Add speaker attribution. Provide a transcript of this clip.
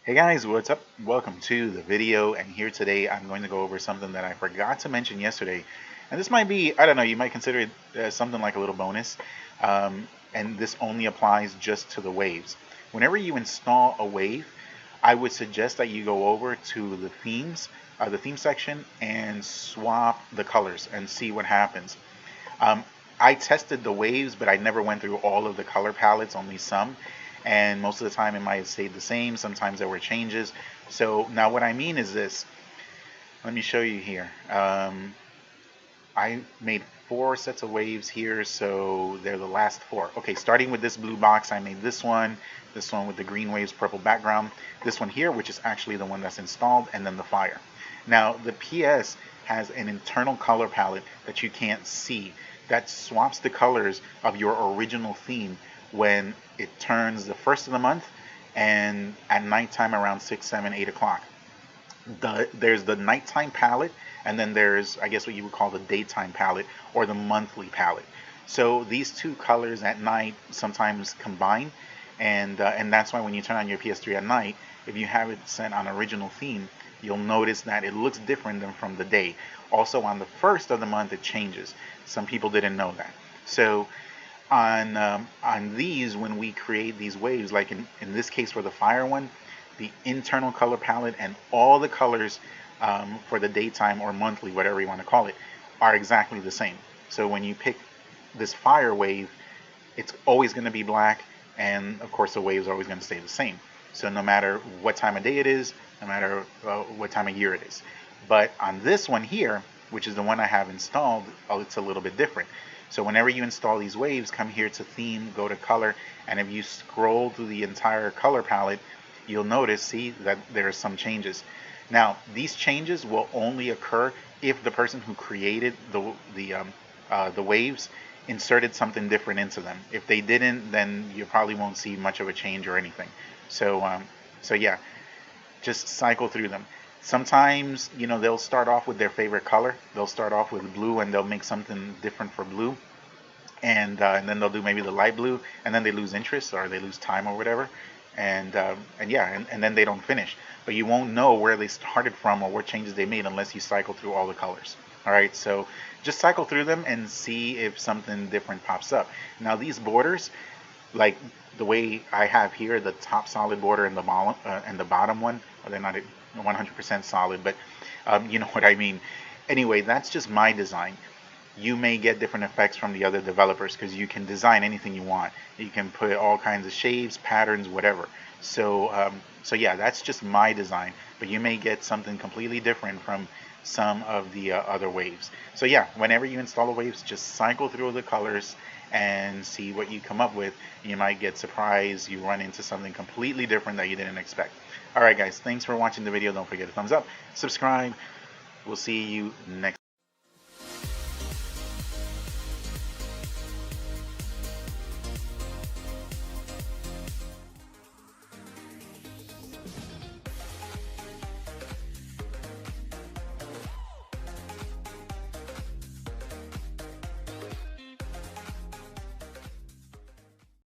Speaker 1: Hey guys, what's up? Welcome to the video, and here today I'm going to go over something that I forgot to mention yesterday. And this might be, I don't know, you might consider it something like a little bonus. And this only applies just to the waves. Whenever you install a wave, I would suggest that you go over to the themes, the theme section, and swap the colors and see what happens. Um, I tested the waves, but I never went through all of the color palettes, only some. And most of the time it might have stayed the same. Sometimes there were changes. So now what I mean is this. Let me show you here. I made 4 sets of waves here, so they're the last 4. Okay, starting with this blue box, I made this one with the green waves, purple background, this one here, which is actually the one that's installed, and then the fire. Now, the PS has an internal color palette that you can't see that swaps the colors of your original theme when it turns the first of the month and at nighttime around 6, 7, 8 o'clock. There's the nighttime palette, and then there's, I guess, what you would call the daytime palette or the monthly palette. So these two colors at night sometimes combine, and that's why when you turn on your PS3 at night, if you have it set on original theme, you'll notice that it looks different than from the day. Also, on the first of the month, it changes. Some people didn't know that. So on these, when we create these waves, like in this case for the fire one, the internal color palette and all the colors for the daytime or monthly, whatever you want to call it, are exactly the same. So when you pick this fire wave, it's always going to be black, and of course the waves are always going to stay the same. So no matter what time of day it is, no matter what time of year it is. But on this one here, which is the one I have installed, it's a little bit different. So whenever you install these waves, come here to theme, go to color, and if you scroll through the entire color palette, you'll notice, see, that there are some changes. Now, these changes will only occur if the person who created the waves inserted something different into them. If they didn't, then you probably won't see much of a change or anything. So yeah, just cycle through them. Sometimes, they'll start off with their favorite color. They'll start off with blue, and they'll make something different for blue, and then they'll do maybe the light blue, and then they lose interest or they lose time or whatever, and then they don't finish. But you won't know where they started from or what changes they made unless you cycle through all the colors. All right, so just cycle through them and see if something different pops up. Now these borders, like the way I have here, the top solid border and the bottom one, well, they're not 100% solid, but you know what I mean. Anyway, that's just my design. You may get different effects from the other developers because you can design anything you want. You can put all kinds of shapes, patterns, whatever. So yeah, that's just my design, but you may get something completely different from some of the other waves. So yeah, whenever you install the waves, just cycle through the colors and see what you come up with. You might get surprised. You run into something completely different that you didn't expect. All right, guys, thanks for watching the video. Don't forget to thumbs up, subscribe. We'll see you next